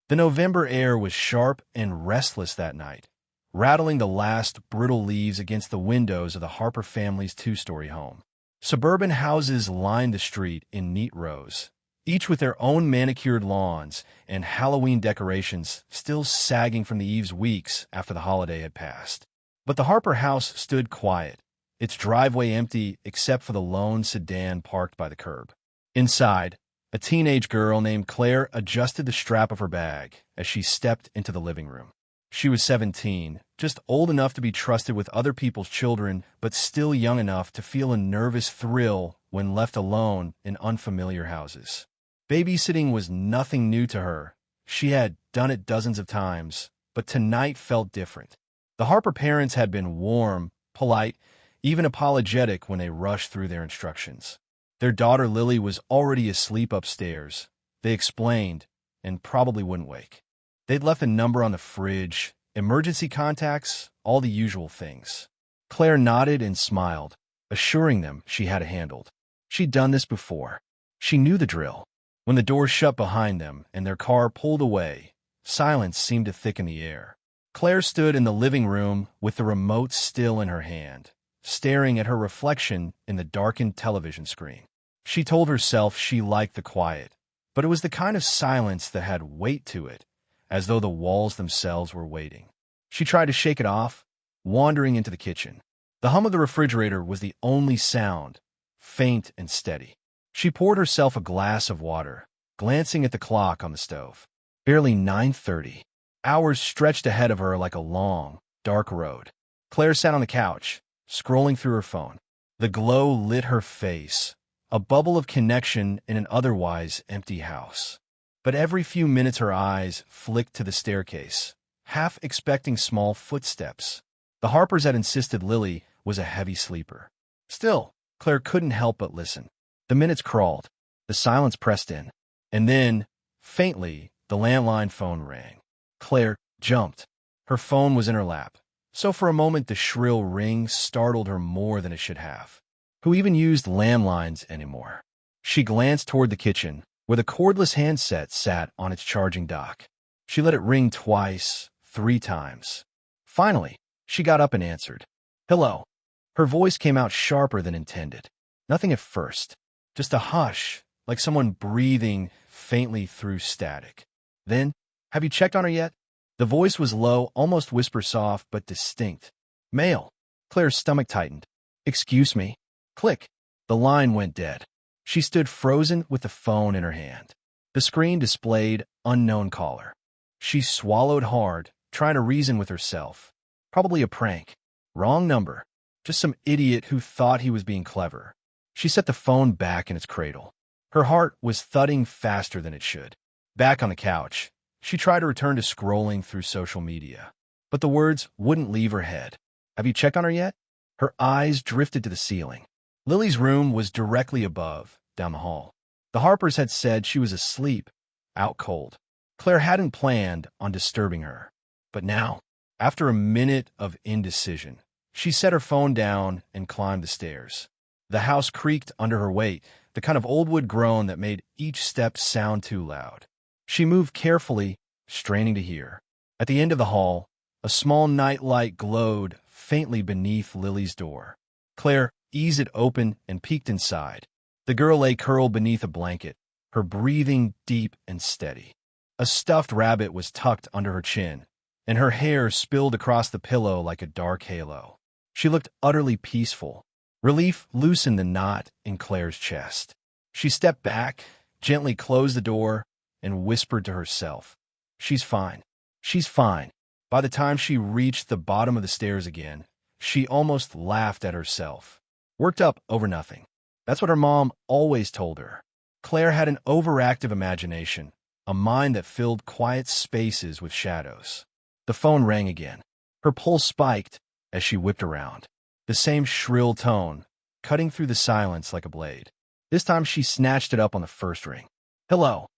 The November air was sharp and restless that night, rattling the last brittle leaves against the windows of the Harper family's two-story home. Suburban houses lined the street in neat rows, each with their own manicured lawns and Halloween decorations still sagging from the eaves weeks after the holiday had passed. But the Harper house stood quiet, its driveway empty except for the lone sedan parked by the curb. Inside, a teenage girl named Claire adjusted the strap of her bag as she stepped into the living room. She was 17, just old enough to be trusted with other people's children, but still young enough to feel a nervous thrill when left alone in unfamiliar houses. Babysitting was nothing new to her. She had done it dozens of times, but tonight felt different. The Harper parents had been warm, polite, even apologetic when they rushed through their instructions. Their daughter Lily was already asleep upstairs, they explained, and probably wouldn't wake. They'd left a number on the fridge, emergency contacts, all the usual things. Claire nodded and smiled, assuring them she had it handled. She'd done this before. She knew the drill. When the door shut behind them and their car pulled away, silence seemed to thicken the air. Claire stood in the living room with the remote still in her hand, staring at her reflection in the darkened television screen. She told herself she liked the quiet, but it was the kind of silence that had weight to it, as though the walls themselves were waiting. She tried to shake it off, wandering into the kitchen. The hum of the refrigerator was the only sound, faint and steady. She poured herself a glass of water, glancing at the clock on the stove. Barely 9:30. Hours stretched ahead of her like a long, dark road. Claire sat on the couch, scrolling through her phone. The glow lit her face, a bubble of connection in an otherwise empty house. But every few minutes her eyes flicked to the staircase, half expecting small footsteps. The Harpers had insisted Lily was a heavy sleeper. Still, Claire couldn't help but listen. The minutes crawled, the silence pressed in, and then, faintly, the landline phone rang. Claire jumped. Her phone was in her lap, so for a moment the shrill ring startled her more than it should have. Who even used landlines anymore? She glanced toward the kitchen, where the cordless handset sat on its charging dock. She let it ring twice, 3 times. Finally, she got up and answered. "Hello." Her voice came out sharper than intended. Nothing at first. Just a hush, like someone breathing faintly through static. Then, "Have you checked on her yet?" The voice was low, almost whisper-soft, but distinct. "Mail." Claire's stomach tightened. "Excuse me." Click. The line went dead. She stood frozen with the phone in her hand. The screen displayed unknown caller. She swallowed hard, trying to reason with herself. Probably a prank. Wrong number. Just some idiot who thought he was being clever. She set the phone back in its cradle. Her heart was thudding faster than it should. Back on the couch, she tried to return to scrolling through social media. But the words wouldn't leave her head. "Have you checked on her yet?" Her eyes drifted to the ceiling. Lily's room was directly above, down the hall. The Harpers had said she was asleep, out cold. Claire hadn't planned on disturbing her. But now, after a minute of indecision, she set her phone down and climbed the stairs. The house creaked under her weight, the kind of old wood groan that made each step sound too loud. She moved carefully, straining to hear. At the end of the hall, a small night light glowed faintly beneath Lily's door. Claire eased it open and peeked inside. The girl lay curled beneath a blanket, her breathing deep and steady. A stuffed rabbit was tucked under her chin, and her hair spilled across the pillow like a dark halo. She looked utterly peaceful. Relief loosened the knot in Claire's chest. She stepped back, gently closed the door, and whispered to herself, "She's fine. She's fine." By the time she reached the bottom of the stairs again, she almost laughed at herself. Worked up over nothing. That's what her mom always told her. Claire had an overactive imagination, a mind that filled quiet spaces with shadows. The phone rang again. Her pulse spiked as she whipped around. The same shrill tone, cutting through the silence like a blade. This time she snatched it up on the first ring. "Hello."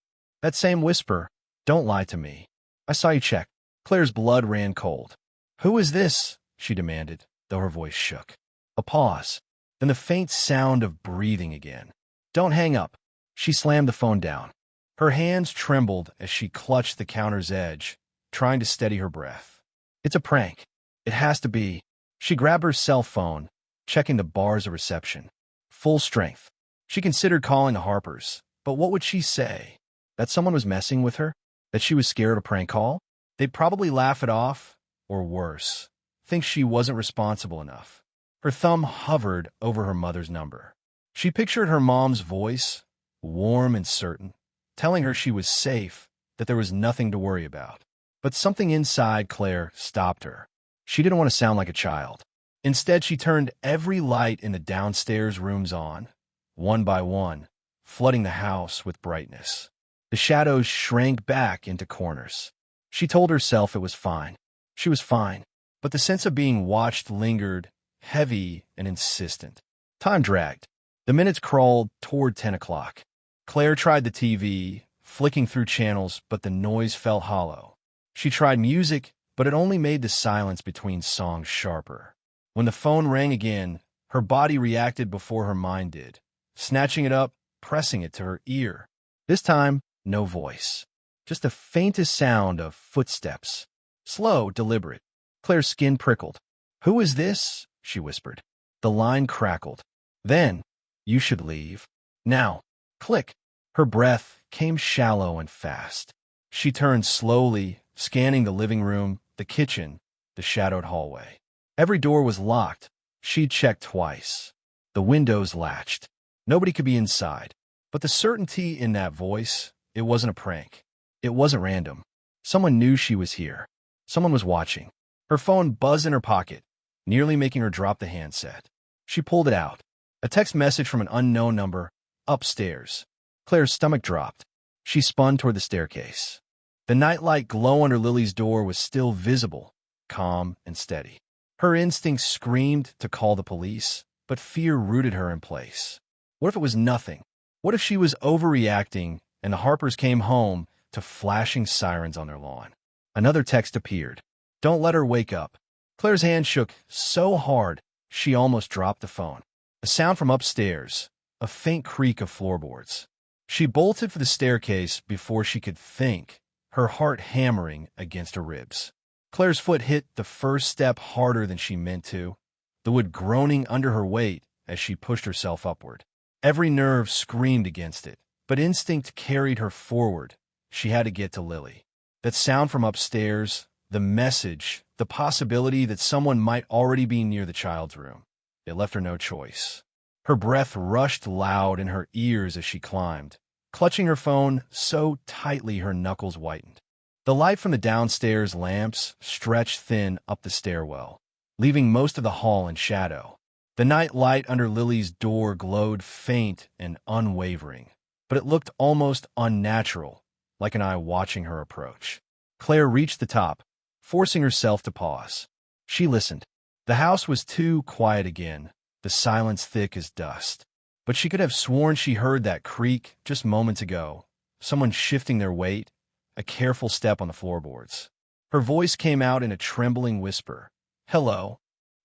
That same whisper, "Don't lie to me. I saw you check." Claire's blood ran cold. "Who is this?" she demanded, though her voice shook. A pause, then the faint sound of breathing again. "Don't hang up." She slammed the phone down. Her hands trembled as she clutched the counter's edge, trying to steady her breath. It's a prank. It has to be. She grabbed her cell phone, checking the bars of reception. Full strength. She considered calling the Harpers, but what would she say? That someone was messing with her? That she was scared of a prank call? They'd probably laugh it off, or worse, think she wasn't responsible enough. Her thumb hovered over her mother's number. She pictured her mom's voice, warm and certain, telling her she was safe, that there was nothing to worry about. But something inside Claire stopped her. She didn't want to sound like a child. Instead, she turned every light in the downstairs rooms on, one by one, flooding the house with brightness. The shadows shrank back into corners. She told herself it was fine. She was fine. But the sense of being watched lingered, heavy and insistent. Time dragged. The minutes crawled toward 10 o'clock. Claire tried the TV, flicking through channels, but the noise felt hollow. She tried music, but it only made the silence between songs sharper. When the phone rang again, her body reacted before her mind did, snatching it up, pressing it to her ear. This time, no voice. Just the faintest sound of footsteps. Slow, deliberate. Claire's skin prickled. "Who is this?" she whispered. The line crackled. Then, "You should leave. Now." Click. Her breath came shallow and fast. She turned slowly, scanning the living room, the kitchen, the shadowed hallway. Every door was locked. She'd checked twice. The windows latched. Nobody could be inside. But the certainty in that voice, it wasn't a prank. It wasn't random. Someone knew she was here. Someone was watching. Her phone buzzed in her pocket, nearly making her drop the handset. She pulled it out. A text message from an unknown number, upstairs. Claire's stomach dropped. She spun toward the staircase. The nightlight glow under Lily's door was still visible, calm and steady. Her instincts screamed to call the police, but fear rooted her in place. What if it was nothing? What if she was overreacting and the Harpers came home to flashing sirens on their lawn? Another text appeared. "Don't let her wake up." Claire's hand shook so hard she almost dropped the phone. A sound from upstairs, a faint creak of floorboards. She bolted for the staircase before she could think, her heart hammering against her ribs. Claire's foot hit the first step harder than she meant to, the wood groaning under her weight as she pushed herself upward. Every nerve screamed against it, but instinct carried her forward. She had to get to Lily. That sound from upstairs, the message, the possibility that someone might already be near the child's room. It left her no choice. Her breath rushed loud in her ears as she climbed, clutching her phone so tightly her knuckles whitened. The light from the downstairs lamps stretched thin up the stairwell, leaving most of the hall in shadow. The night light under Lily's door glowed faint and unwavering, but it looked almost unnatural, like an eye watching her approach. Claire reached the top, forcing herself to pause. She listened. The house was too quiet again, the silence thick as dust. But she could have sworn she heard that creak just moments ago, someone shifting their weight, a careful step on the floorboards. Her voice came out in a trembling whisper. "Hello."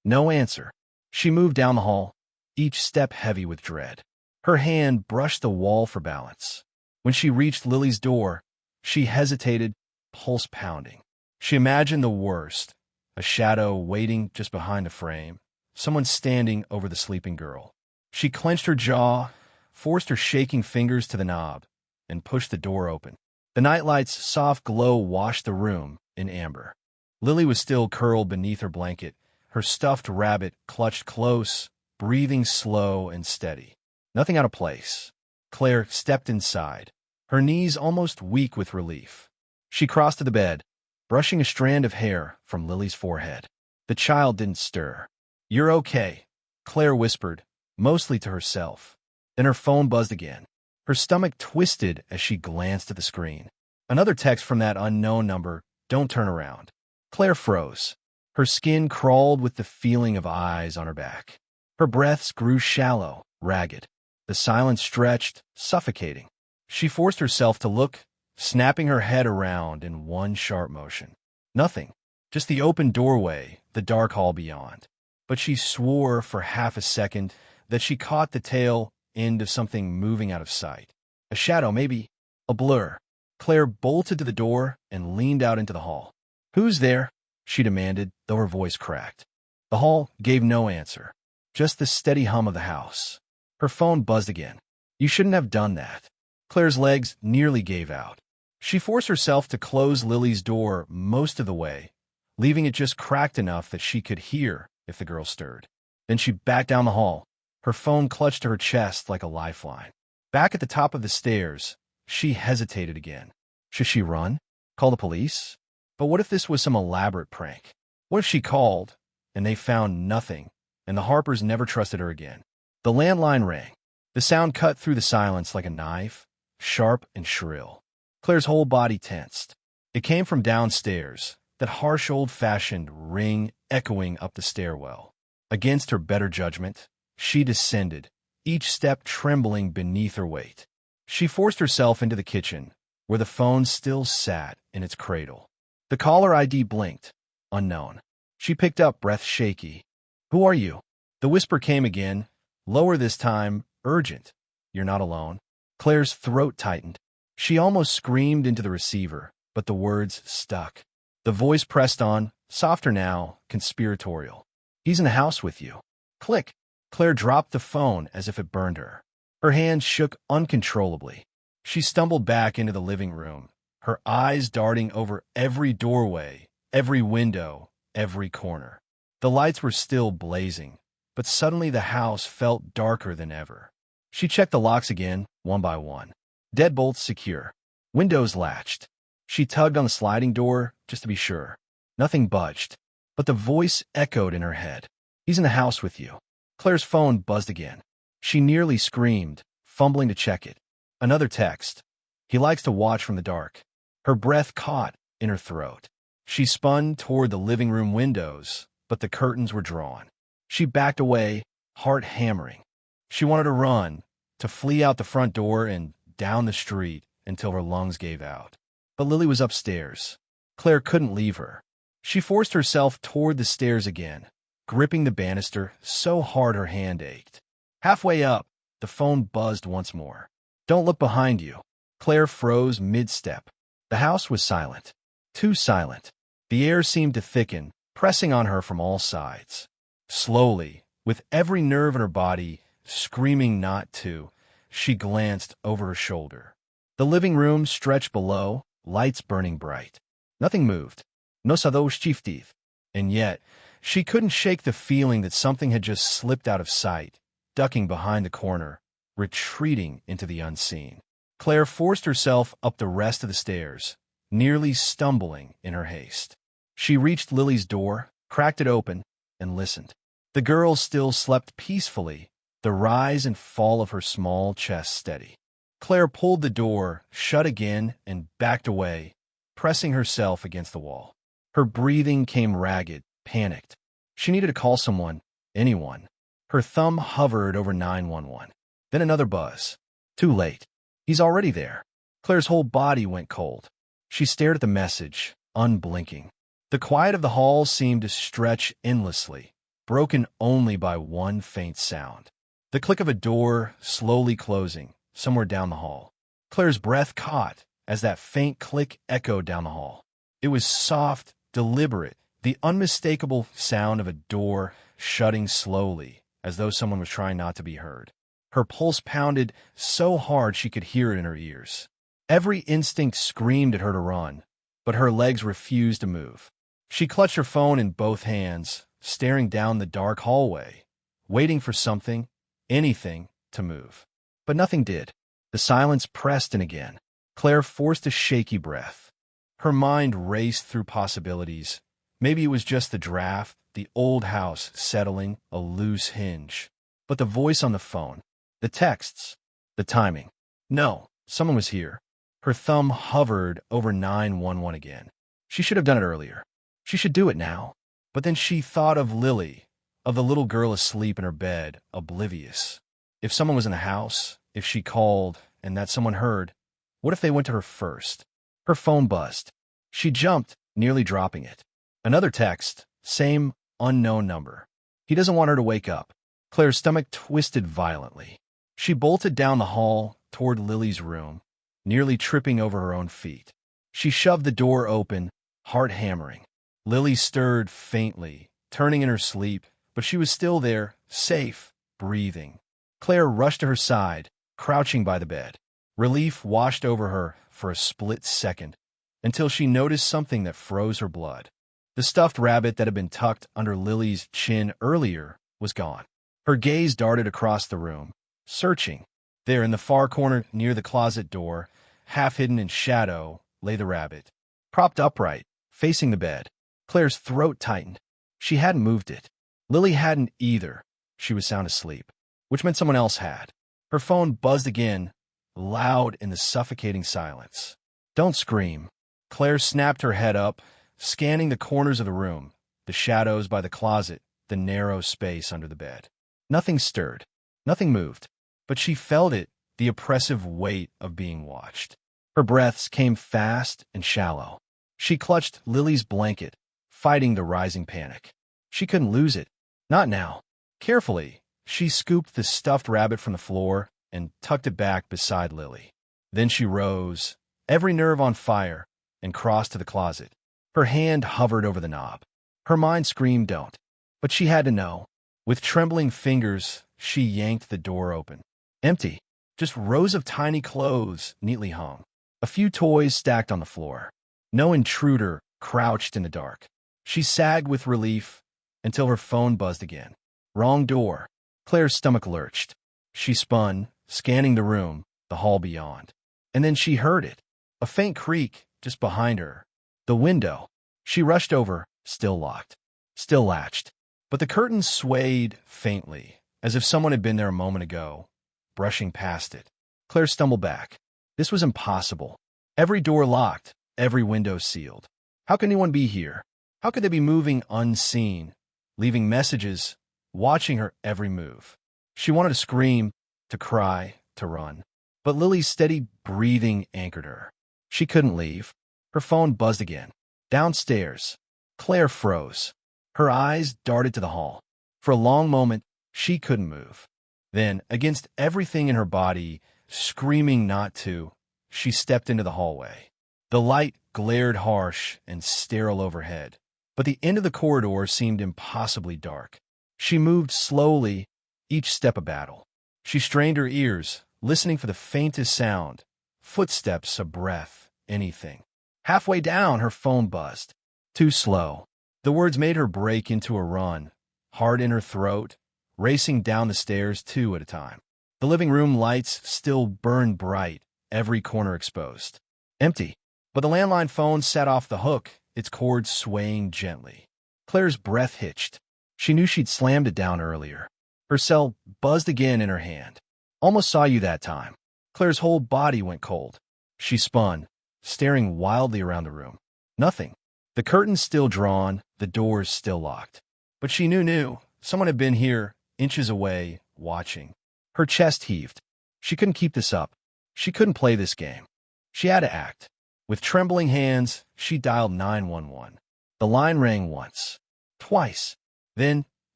No answer. She moved down the hall, each step heavy with dread. Her hand brushed the wall for balance. When she reached Lily's door, she hesitated, pulse pounding. She imagined the worst, a shadow waiting just behind the frame, someone standing over the sleeping girl. She clenched her jaw, forced her shaking fingers to the knob, and pushed the door open. The nightlight's soft glow washed the room in amber. Lily was still curled beneath her blanket, her stuffed rabbit clutched close, breathing slow and steady. Nothing out of place. Claire stepped inside, her knees almost weak with relief. She crossed to the bed, brushing a strand of hair from Lily's forehead. The child didn't stir. "You're okay," Claire whispered, mostly to herself. Then her phone buzzed again. Her stomach twisted as she glanced at the screen. Another text from that unknown number, "Don't turn around." Claire froze. Her skin crawled with the feeling of eyes on her back. Her breaths grew shallow, ragged. The silence stretched, suffocating. She forced herself to look, snapping her head around in one sharp motion. Nothing. Just the open doorway, the dark hall beyond. But she swore for half a second that she caught the tail end of something moving out of sight. A shadow, maybe A blur. Claire bolted to the door and leaned out into the hall. "Who's there?" she demanded, though her voice cracked. The hall gave no answer, just the steady hum of the house. Her phone buzzed again. "You shouldn't have done that." Claire's legs nearly gave out. She forced herself to close Lily's door most of the way, leaving it just cracked enough that she could hear if the girl stirred. Then she backed down the hall, her phone clutched to her chest like a lifeline. Back at the top of the stairs, she hesitated again. Should she run? Call the police? But what if this was some elaborate prank? What if she called, and they found nothing, and the Harpers never trusted her again? The landline rang. The sound cut through the silence like a knife, sharp and shrill. Claire's whole body tensed. It came from downstairs, that harsh old-fashioned ring echoing up the stairwell. Against her better judgment, she descended, each step trembling beneath her weight. She forced herself into the kitchen, where the phone still sat in its cradle. The caller ID blinked. Unknown. She picked up, breath shaky. "Who are you?" The whisper came again, lower this time, urgent. "You're not alone." Claire's throat tightened. She almost screamed into the receiver, but the words stuck. The voice pressed on, softer now, conspiratorial. "He's in the house with you." Click. Claire dropped the phone as if it burned her. Her hands shook uncontrollably. She stumbled back into the living room, her eyes darting over every doorway, every window, every corner. The lights were still blazing, but suddenly the house felt darker than ever. She checked the locks again, one by one. Deadbolts secure. Windows latched. She tugged on the sliding door, just to be sure. Nothing budged, but the voice echoed in her head. "He's in the house with you." Claire's phone buzzed again. She nearly screamed, fumbling to check it. Another text. "He likes to watch from the dark." Her breath caught in her throat. She spun toward the living room windows, but the curtains were drawn. She backed away, heart hammering. She wanted to run, to flee out the front door and down the street until her lungs gave out. But Lily was upstairs. Claire couldn't leave her. She forced herself toward the stairs again, gripping the banister so hard her hand ached. Halfway up, the phone buzzed once more. "Don't look behind you." Claire froze mid-step. The house was silent. Too silent. The air seemed to thicken, pressing on her from all sides. Slowly, with every nerve in her body screaming not to, she glanced over her shoulder. The living room stretched below, lights burning bright. Nothing moved. No sados chifteeth. And yet, she couldn't shake the feeling that something had just slipped out of sight, ducking behind the corner, retreating into the unseen. Claire forced herself up the rest of the stairs, nearly stumbling in her haste. She reached Lily's door, cracked it open, and listened. The girl still slept peacefully, the rise and fall of her small chest steady. Claire pulled the door shut again and backed away, pressing herself against the wall. Her breathing came ragged, panicked. She needed to call someone, anyone. Her thumb hovered over 911. Then another buzz. Too late. He's already there. Claire's whole body went cold. She stared at the message, unblinking. The quiet of the hall seemed to stretch endlessly, broken only by one faint sound. The click of a door slowly closing, somewhere down the hall. Claire's breath caught as that faint click echoed down the hall. It was soft, deliberate, the unmistakable sound of a door shutting slowly, as though someone was trying not to be heard. Her pulse pounded so hard she could hear it in her ears. Every instinct screamed at her to run, but her legs refused to move. She clutched her phone in both hands, staring down the dark hallway, waiting for something, anything, to move. But nothing did. The silence pressed in again. Claire forced a shaky breath. Her mind raced through possibilities. Maybe it was just the draft, the old house settling, a loose hinge. But the voice on the phone, the texts, the timing. No, someone was here. Her thumb hovered over 911 again. She should have done it earlier. She should do it now. But then she thought of Lily, of the little girl asleep in her bed, oblivious. If someone was in the house, if she called, and that someone heard, what if they went to her first? Her phone buzzed. She jumped, nearly dropping it. Another text, same unknown number. He doesn't want her to wake up. Claire's stomach twisted violently. She bolted down the hall toward Lily's room, nearly tripping over her own feet. She shoved the door open, heart hammering. Lily stirred faintly, turning in her sleep, but she was still there, safe, breathing. Claire rushed to her side, crouching by the bed. Relief washed over her for a split second, until she noticed something that froze her blood. The stuffed rabbit that had been tucked under Lily's chin earlier was gone. Her gaze darted across the room, searching. There in the far corner near the closet door, half hidden in shadow, lay the rabbit. Propped upright, facing the bed. Claire's throat tightened. She hadn't moved it. Lily hadn't either. She was sound asleep, which meant someone else had. Her phone buzzed again, loud in the suffocating silence. Don't scream. Claire snapped her head up, scanning the corners of the room, the shadows by the closet, the narrow space under the bed. Nothing stirred. Nothing moved. But she felt it, the oppressive weight of being watched. Her breaths came fast and shallow. She clutched Lily's blanket, fighting the rising panic. She couldn't lose it. Not now. Carefully, she scooped the stuffed rabbit from the floor and tucked it back beside Lily. Then she rose, every nerve on fire, and crossed to the closet. Her hand hovered over the knob. Her mind screamed, don't. But she had to know. With trembling fingers, she yanked the door open. Empty. Just rows of tiny clothes neatly hung. A few toys stacked on the floor. No intruder crouched in the dark. She sagged with relief until her phone buzzed again. Wrong door. Claire's stomach lurched. She spun, scanning the room, the hall beyond. And then she heard it. A faint creak just behind her. The window. She rushed over, still locked. Still latched. But the curtains swayed faintly, as if someone had been there a moment ago, brushing past it. Claire stumbled back. This was impossible. Every door locked, every window sealed. How could anyone be here? How could they be moving unseen, leaving messages, watching her every move? She wanted to scream, to cry, to run. But Lily's steady breathing anchored her. She couldn't leave. Her phone buzzed again. Downstairs. Claire froze. Her eyes darted to the hall. For a long moment, she couldn't move. Then, against everything in her body, screaming not to, she stepped into the hallway. The light glared harsh and sterile overhead, but the end of the corridor seemed impossibly dark. She moved slowly, each step a battle. She strained her ears, listening for the faintest sound, footsteps, a breath, anything. Halfway down, her phone buzzed. Too slow. The words made her break into a run, heart in her throat, racing down the stairs two at a time. The living room lights still burned bright, every corner exposed. Empty. But the landline phone sat off the hook, its cord swaying gently. Claire's breath hitched. She knew she'd slammed it down earlier. Her cell buzzed again in her hand. Almost saw you that time. Claire's whole body went cold. She spun, staring wildly around the room. Nothing. The curtains still drawn, the doors still locked. But she knew someone had been here, inches away, watching. Her chest heaved. She couldn't keep this up. She couldn't play this game. She had to act. With trembling hands, she dialed 911. The line rang once. Twice. Then,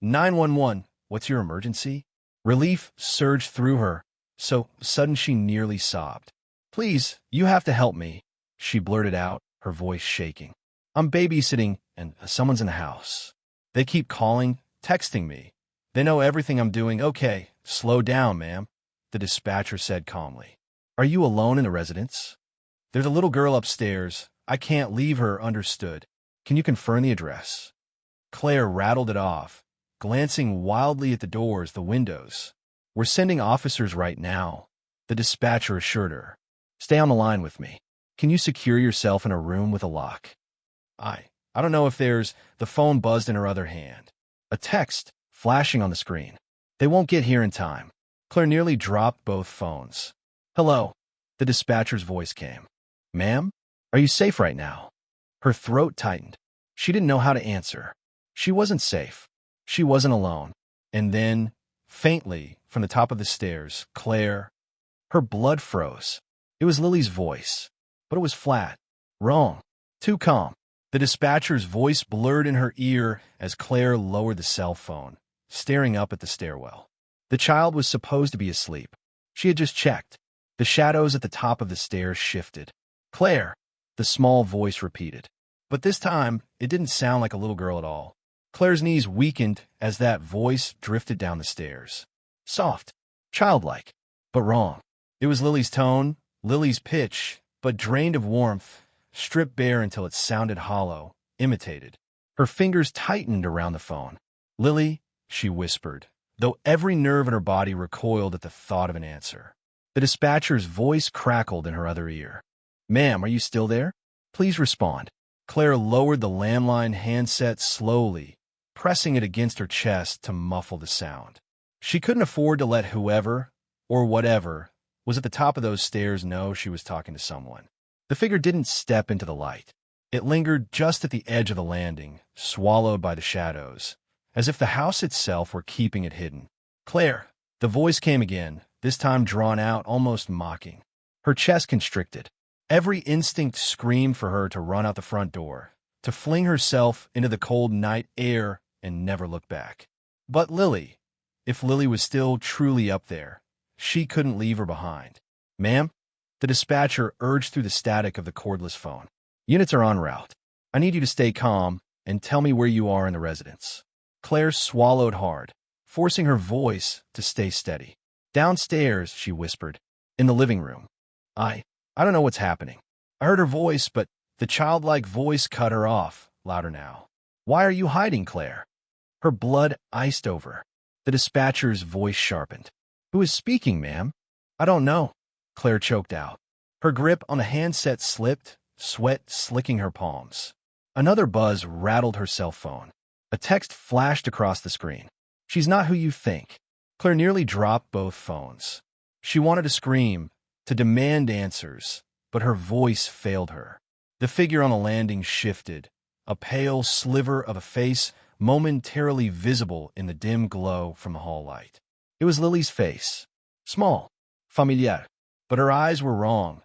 911, what's your emergency? Relief surged through her, so sudden she nearly sobbed. Please, you have to help me, she blurted out, her voice shaking. I'm babysitting, and someone's in the house. They keep calling, texting me. They know everything I'm doing. Okay, slow down, ma'am, the dispatcher said calmly. Are you alone in the residence? There's a little girl upstairs. I can't leave her, understood. Can you confirm the address? Claire rattled it off, glancing wildly at the doors, the windows. We're sending officers right now, the dispatcher assured her. Stay on the line with me. Can you secure yourself in a room with a lock? I don't know if there's... The phone buzzed in her other hand. A text flashing on the screen. They won't get here in time. Claire nearly dropped both phones. Hello. The dispatcher's voice came. Ma'am? Are you safe right now? Her throat tightened. She didn't know how to answer. She wasn't safe. She wasn't alone. And then, faintly, from the top of the stairs, Claire... Her blood froze. It was Lily's voice. But it was flat. Wrong. Too calm. The dispatcher's voice blurred in her ear as Claire lowered the cell phone, staring up at the stairwell. The child was supposed to be asleep. She had just checked. The shadows at the top of the stairs shifted. "Claire," the small voice repeated. But this time, it didn't sound like a little girl at all. Claire's knees weakened as that voice drifted down the stairs. Soft, childlike, but wrong. It was Lily's tone, Lily's pitch, but drained of warmth, stripped bare until it sounded hollow, imitated. Her fingers tightened around the phone. "Lily," she whispered, though every nerve in her body recoiled at the thought of an answer. The dispatcher's voice crackled in her other ear. "Ma'am, are you still there? Please respond." Claire lowered the landline handset slowly, pressing it against her chest to muffle the sound. She couldn't afford to let whoever, or whatever, was at the top of those stairs know she was talking to someone. The figure didn't step into the light. It lingered just at the edge of the landing, swallowed by the shadows, as if the house itself were keeping it hidden. "Claire," the voice came again, this time drawn out, almost mocking. Her chest constricted. Every instinct screamed for her to run out the front door, to fling herself into the cold night air and never look back. But Lily, if Lily was still truly up there, she couldn't leave her behind. "Ma'am?" The dispatcher urged through the static of the cordless phone. "Units are en route. I need you to stay calm and tell me where you are in the residence." Claire swallowed hard, forcing her voice to stay steady. "Downstairs," she whispered, "in the living room. I don't know what's happening." I heard her voice, but the childlike voice cut her off, louder now. "Why are you hiding, Claire?" Her blood iced over. The dispatcher's voice sharpened. "Who is speaking, ma'am?" "I don't know," Claire choked out. Her grip on the handset slipped, sweat slicking her palms. Another buzz rattled her cell phone. A text flashed across the screen. "She's not who you think." Claire nearly dropped both phones. She wanted to scream, to demand answers, but her voice failed her. The figure on the landing shifted, a pale sliver of a face momentarily visible in the dim glow from the hall light. It was Lily's face. Small, familiar, but her eyes were wrong.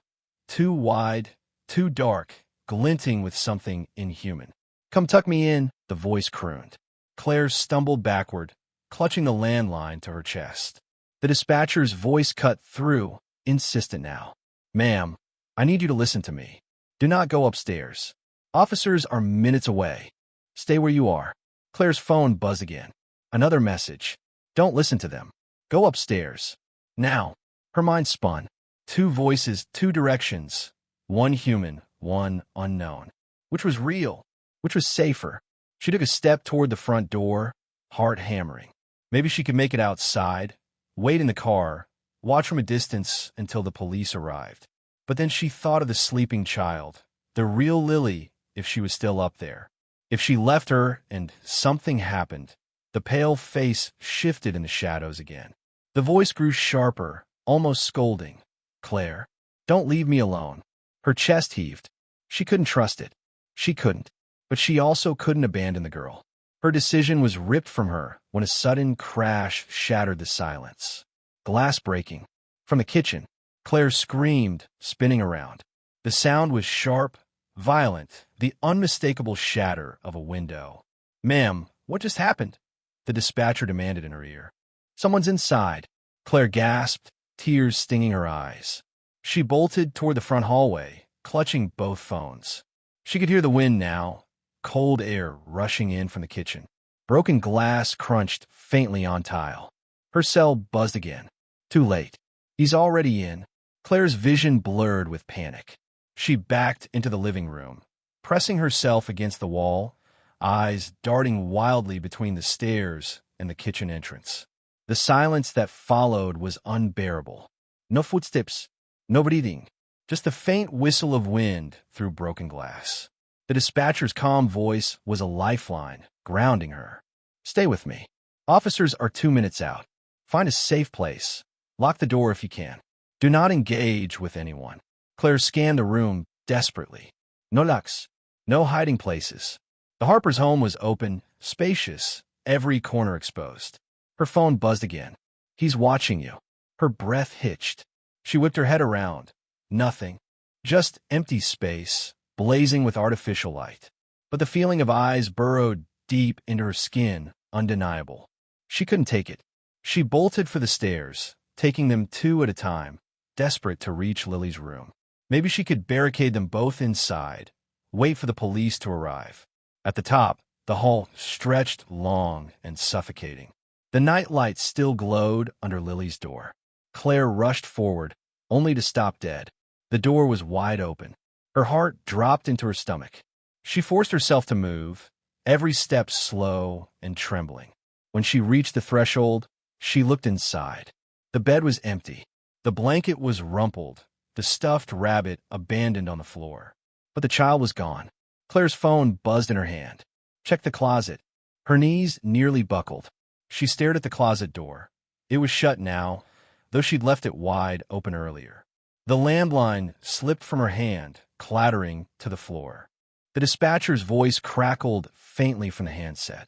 Too wide, too dark, glinting with something inhuman. "Come tuck me in," the voice crooned. Claire stumbled backward, clutching the landline to her chest. The dispatcher's voice cut through, insistent now. "Ma'am, I need you to listen to me. Do not go upstairs. Officers are minutes away. Stay where you are." Claire's phone buzzed again. Another message. "Don't listen to them. Go upstairs. Now." Her mind spun. Two voices, two directions. One human, one unknown. Which was real? Which was safer? She took a step toward the front door, heart hammering. Maybe she could make it outside, wait in the car, watch from a distance until the police arrived. But then she thought of the sleeping child, the real Lily, if she was still up there. If she left her and something happened, the pale face shifted in the shadows again. The voice grew sharper, almost scolding. "Claire, don't leave me alone." Her chest heaved. She couldn't trust it. She couldn't. But she also couldn't abandon the girl. Her decision was ripped from her when a sudden crash shattered the silence. Glass breaking. From the kitchen, Claire screamed, spinning around. The sound was sharp, violent, the unmistakable shatter of a window. "Ma'am, what just happened?" the dispatcher demanded in her ear. "Someone's inside." Claire gasped, tears stinging her eyes. She bolted toward the front hallway, clutching both phones. She could hear the wind now, cold air rushing in from the kitchen. Broken glass crunched faintly on tile. Her cell buzzed again. Too late. He's already in. Claire's vision blurred with panic. She backed into the living room, pressing herself against the wall, eyes darting wildly between the stairs and the kitchen entrance. The silence that followed was unbearable. No footsteps, no breathing, just the faint whistle of wind through broken glass. The dispatcher's calm voice was a lifeline, grounding her. "Stay with me. Officers are 2 minutes out. Find a safe place. Lock the door if you can. Do not engage with anyone." Claire scanned the room desperately. No locks, no hiding places. The Harper's home was open, spacious, every corner exposed. Her phone buzzed again. "He's watching you." Her breath hitched. She whipped her head around. Nothing. Just empty space, blazing with artificial light. But the feeling of eyes burrowed deep into her skin, undeniable. She couldn't take it. She bolted for the stairs, taking them 2 at a time, desperate to reach Lily's room. Maybe she could barricade them both inside, wait for the police to arrive. At the top, the hall stretched long and suffocating. The night light still glowed under Lily's door. Claire rushed forward, only to stop dead. The door was wide open. Her heart dropped into her stomach. She forced herself to move, every step slow and trembling. When she reached the threshold, she looked inside. The bed was empty. The blanket was rumpled, the stuffed rabbit abandoned on the floor. But the child was gone. Claire's phone buzzed in her hand. Check the closet. Her knees nearly buckled. She stared at the closet door. It was shut now, though she'd left it wide open earlier. The landline slipped from her hand, clattering to the floor. The dispatcher's voice crackled faintly from the handset.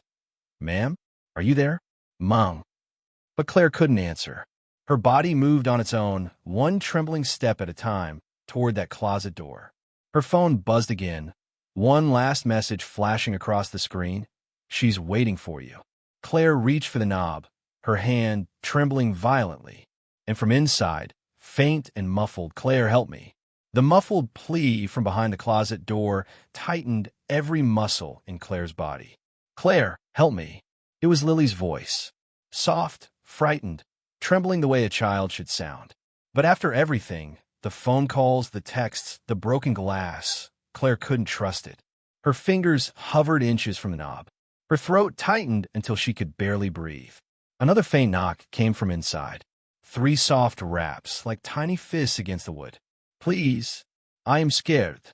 "Ma'am, are you there?" "Mom." But Claire couldn't answer. Her body moved on its own, one trembling step at a time, toward that closet door. Her phone buzzed again, one last message flashing across the screen. "She's waiting for you." Claire reached for the knob, her hand trembling violently. And from inside, faint and muffled, "Claire, help me." The muffled plea from behind the closet door tightened every muscle in Claire's body. "Claire, help me." It was Lily's voice. Soft, frightened, trembling the way a child should sound. But after everything, the phone calls, the texts, the broken glass, Claire couldn't trust it. Her fingers hovered inches from the knob. Her throat tightened until she could barely breathe. Another faint knock came from inside. 3 soft raps, like tiny fists against the wood. "Please, I am scared."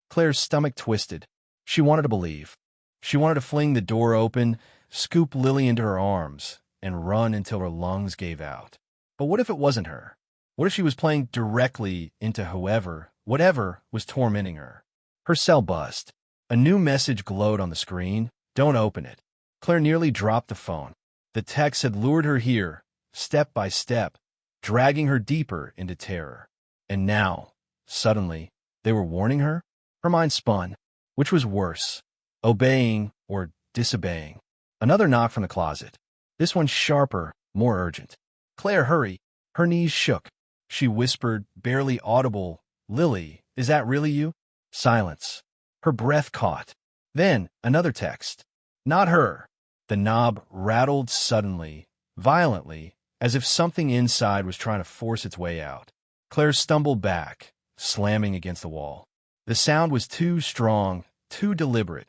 Claire's stomach twisted. She wanted to believe. She wanted to fling the door open, scoop Lily into her arms, and run until her lungs gave out. But what if it wasn't her? What if she was playing directly into whatever was tormenting her? Her cell buzzed. A new message glowed on the screen. "Don't open it." Claire nearly dropped the phone. The text had lured her here, step by step, dragging her deeper into terror. And now, suddenly, they were warning her? Her mind spun. Which was worse, obeying or disobeying? Another knock from the closet. This one sharper, more urgent. "Claire, hurry." Her knees shook. She whispered, barely audible, "Lily, is that really you?" Silence. Her breath caught. Then, another text. Not her. The knob rattled suddenly, violently, as if something inside was trying to force its way out. Claire stumbled back, slamming against the wall. The sound was too strong, too deliberate,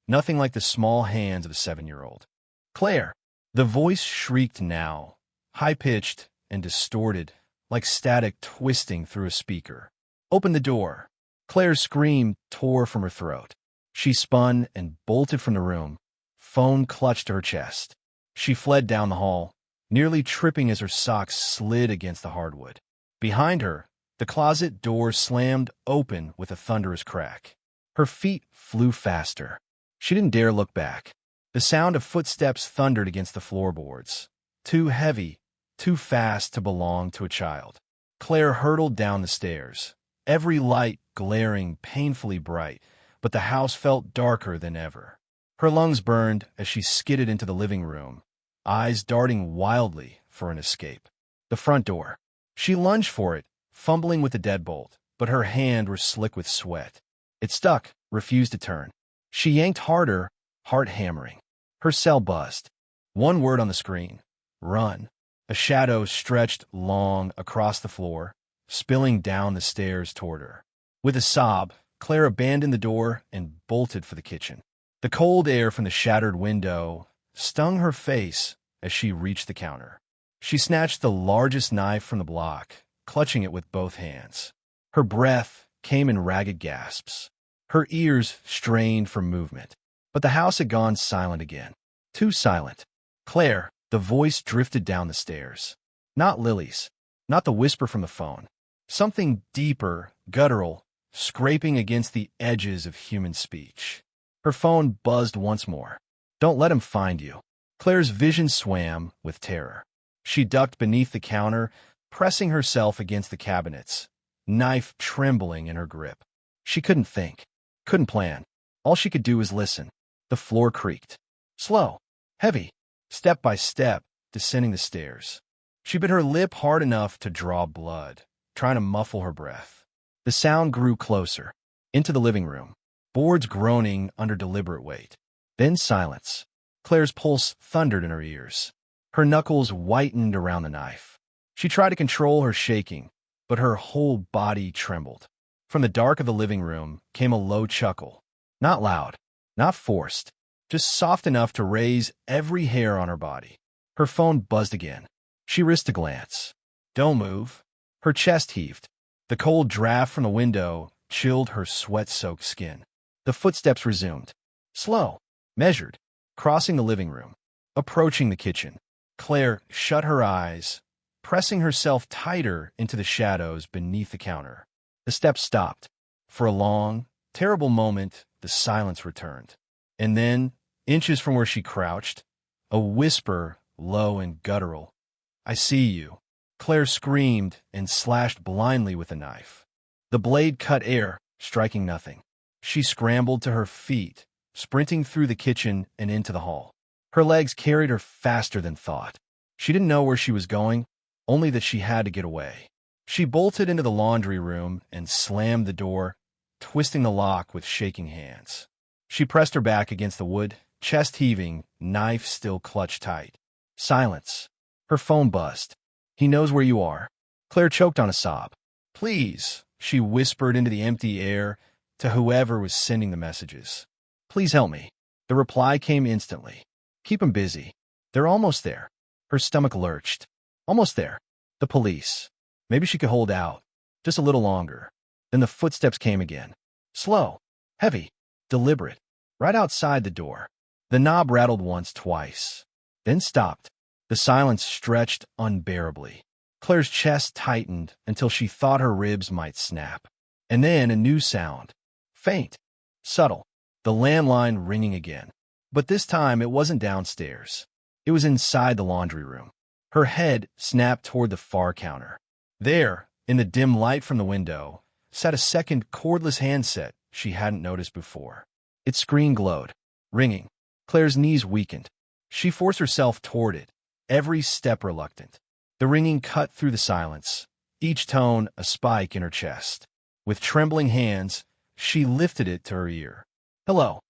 nothing like the small hands of a 7-year-old. "Claire!" The voice shrieked now, high-pitched and distorted, like static twisting through a speaker. "Open the door." Claire's scream tore from her throat. She spun and bolted from the room, phone clutched to her chest. She fled down the hall, nearly tripping as her socks slid against the hardwood. Behind her, the closet door slammed open with a thunderous crack. Her feet flew faster. She didn't dare look back. The sound of footsteps thundered against the floorboards. Too heavy, too fast to belong to a child. Claire hurtled down the stairs, every light glaring painfully bright, but the house felt darker than ever. Her lungs burned as she skidded into the living room, eyes darting wildly for an escape. The front door. She lunged for it, fumbling with the deadbolt, but her hand was slick with sweat. It stuck, refused to turn. She yanked harder, heart hammering. Her cell buzzed. One word on the screen. Run. A shadow stretched long across the floor, spilling down the stairs toward her. With a sob, Claire abandoned the door and bolted for the kitchen. The cold air from the shattered window stung her face as she reached the counter. She snatched the largest knife from the block, clutching it with both hands. Her breath came in ragged gasps. Her ears strained for movement. But the house had gone silent again. Too silent. "Claire," the voice drifted down the stairs. Not Lily's. Not the whisper from the phone. Something deeper, guttural, scraping against the edges of human speech. Her phone buzzed once more. "Don't let him find you." Claire's vision swam with terror. She ducked beneath the counter, pressing herself against the cabinets, knife trembling in her grip. She couldn't think, couldn't plan. All she could do was listen. The floor creaked. Slow, heavy, step by step, descending the stairs. She bit her lip hard enough to draw blood, trying to muffle her breath. The sound grew closer, into the living room, boards groaning under deliberate weight. Then silence. Claire's pulse thundered in her ears. Her knuckles whitened around the knife. She tried to control her shaking, but her whole body trembled. From the dark of the living room came a low chuckle. Not loud, not forced, just soft enough to raise every hair on her body. Her phone buzzed again. She risked a glance. Don't move. Her chest heaved. The cold draft from the window chilled her sweat-soaked skin. The footsteps resumed. Slow, measured, crossing the living room, approaching the kitchen. Claire shut her eyes, pressing herself tighter into the shadows beneath the counter. The steps stopped. For a long, terrible moment, the silence returned. And then, inches from where she crouched, a whisper, low and guttural. I see you. Claire screamed and slashed blindly with the knife. The blade cut air, striking nothing. She scrambled to her feet, sprinting through the kitchen and into the hall. Her legs carried her faster than thought. She didn't know where she was going, only that she had to get away. She bolted into the laundry room and slammed the door, twisting the lock with shaking hands. She pressed her back against the wood, chest heaving, knife still clutched tight. Silence. Her phone buzzed. He knows where you are. Claire choked on a sob. Please, she whispered into the empty air to whoever was sending the messages. Please help me. The reply came instantly. Keep him busy. They're almost there. Her stomach lurched. Almost there. The police. Maybe she could hold out. Just a little longer. Then the footsteps came again. Slow. Heavy. Deliberate. Right outside the door. The knob rattled once, twice. Then stopped. The silence stretched unbearably. Claire's chest tightened until she thought her ribs might snap. And then a new sound. Faint. Subtle. The landline ringing again. But this time it wasn't downstairs. It was inside the laundry room. Her head snapped toward the far counter. There, in the dim light from the window, sat a second cordless handset she hadn't noticed before. Its screen glowed, ringing. Claire's knees weakened. She forced herself toward it, every step reluctant. The ringing cut through the silence, each tone a spike in her chest. With trembling hands, she lifted it to her ear. Hello.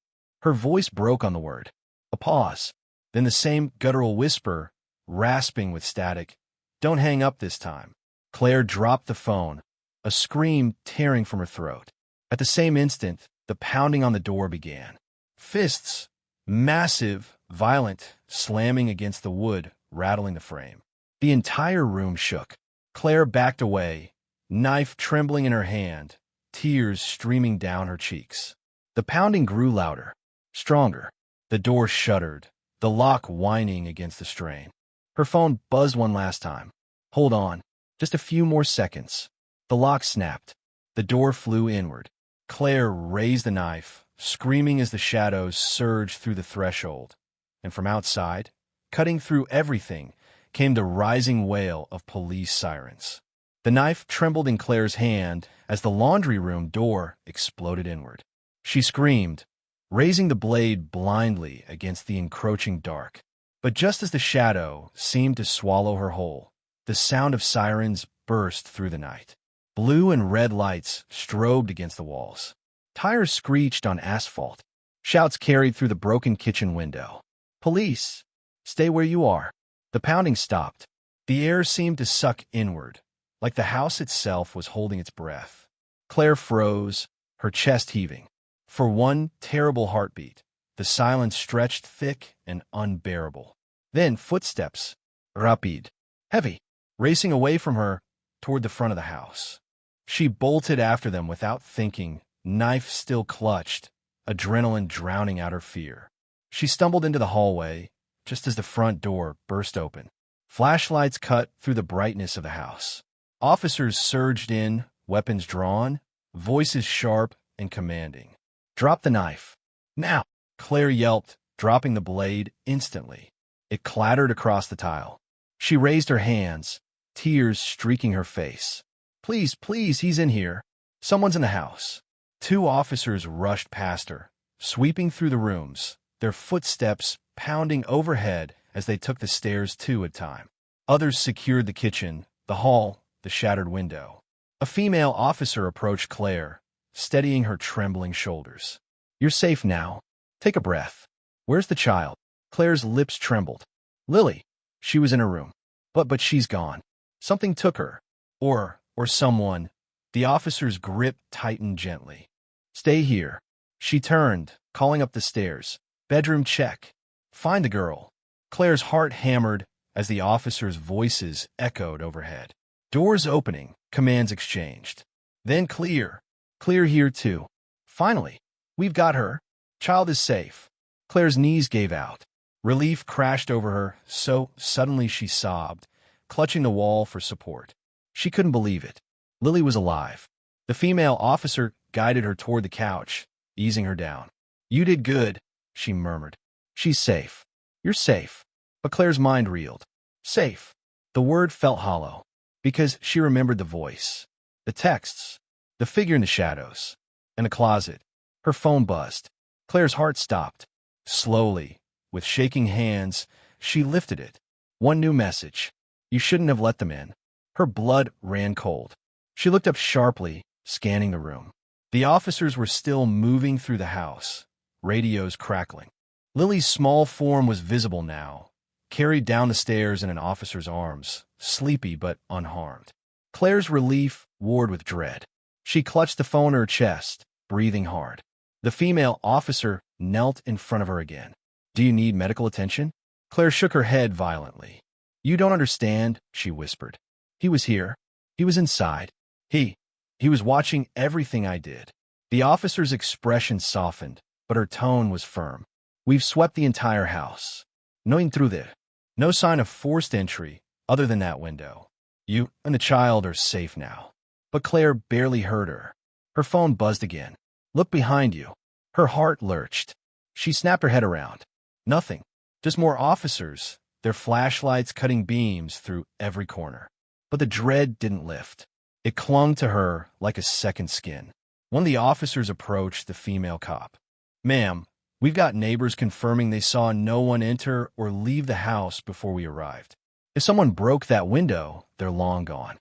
Her voice broke on the word. A pause. Then the same guttural whisper, rasping with static. Don't hang up this time. Claire dropped the phone, a scream tearing from her throat. At the same instant, the pounding on the door began. Fists, massive, violent, slamming against the wood, rattling the frame. The entire room shook. Claire backed away, knife trembling in her hand, tears streaming down her cheeks. The pounding grew louder, stronger. The door shuddered, the lock whining against the strain. Her phone buzzed one last time. Hold on. Just a few more seconds. The lock snapped. The door flew inward. Claire raised the knife, screaming as the shadows surged through the threshold. And from outside, cutting through everything, came the rising wail of police sirens. The knife trembled in Claire's hand as the laundry room door exploded inward. She screamed, raising the blade blindly against the encroaching dark. But just as the shadow seemed to swallow her whole, the sound of sirens burst through the night. Blue and red lights strobed against the walls. Tires screeched on asphalt. Shouts carried through the broken kitchen window. Police! Stay where you are. The pounding stopped. The air seemed to suck inward, like the house itself was holding its breath. Claire froze, her chest heaving. For one terrible heartbeat, the silence stretched thick and unbearable. Then footsteps, rapid, heavy, racing away from her toward the front of the house. She bolted after them without thinking, knife still clutched, adrenaline drowning out her fear. She stumbled into the hallway just as the front door burst open. Flashlights cut through the brightness of the house. Officers surged in, weapons drawn, voices sharp and commanding. Drop the knife. Now! Claire yelped, dropping the blade instantly. It clattered across the tile. She raised her hands, tears streaking her face. Please, please, he's in here. Someone's in the house. Two officers rushed past her, sweeping through the rooms, their footsteps pounding overhead as they took the stairs two at a time. Others secured the kitchen, the hall, the shattered window. A female officer approached Claire, steadying her trembling shoulders. You're safe now. Take a breath. Where's the child? Claire's lips trembled. Lily. She was in her room. But she's gone. Something took her. Or someone. The officer's grip tightened gently. Stay here. She turned, calling up the stairs. Bedroom check. Find the girl. Claire's heart hammered as the officer's voices echoed overhead. Doors opening, commands exchanged. Then clear. Clear here too. Finally. We've got her. Child is safe. Claire's knees gave out. Relief crashed over her, so suddenly she sobbed, clutching the wall for support. She couldn't believe it. Lily was alive. The female officer guided her toward the couch, easing her down. You did good, she murmured. She's safe. You're safe. But Claire's mind reeled. Safe. The word felt hollow, because she remembered the voice, the texts, the figure in the shadows, and the closet. Her phone buzzed. Claire's heart stopped. Slowly, with shaking hands, she lifted it. One new message. You shouldn't have let them in. Her blood ran cold. She looked up sharply, scanning the room. The officers were still moving through the house, radios crackling. Lily's small form was visible now, carried down the stairs in an officer's arms, sleepy but unharmed. Claire's relief warred with dread. She clutched the phone to her chest, breathing hard. The female officer knelt in front of her again. Do you need medical attention? Claire shook her head violently. You don't understand, she whispered. He was here. He was inside. He was watching everything I did. The officer's expression softened, but her tone was firm. We've swept the entire house. No intruder. No sign of forced entry, other than that window. You and the child are safe now. But Claire barely heard her. Her phone buzzed again. Look behind you. Her heart lurched. She snapped her head around. Nothing. Just more officers, their flashlights cutting beams through every corner. But the dread didn't lift. It clung to her like a second skin. One of the officers approached the female cop. Ma'am, we've got neighbors confirming they saw no one enter or leave the house before we arrived. If someone broke that window, they're long gone.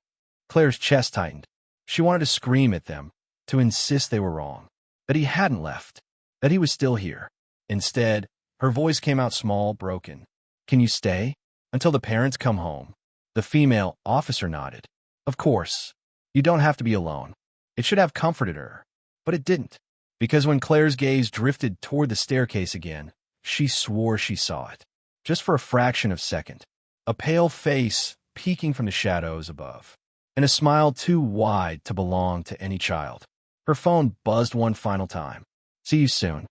Claire's chest tightened. She wanted to scream at them, to insist they were wrong, that he hadn't left, that he was still here. Instead, her voice came out small, broken. Can you stay? Until the parents come home. The female officer nodded. Of course. You don't have to be alone. It should have comforted her. But it didn't. Because when Claire's gaze drifted toward the staircase again, she swore she saw it. Just for a fraction of a second. A pale face peeking from the shadows above. And a smile too wide to belong to any child. Her phone buzzed one final time. See you soon.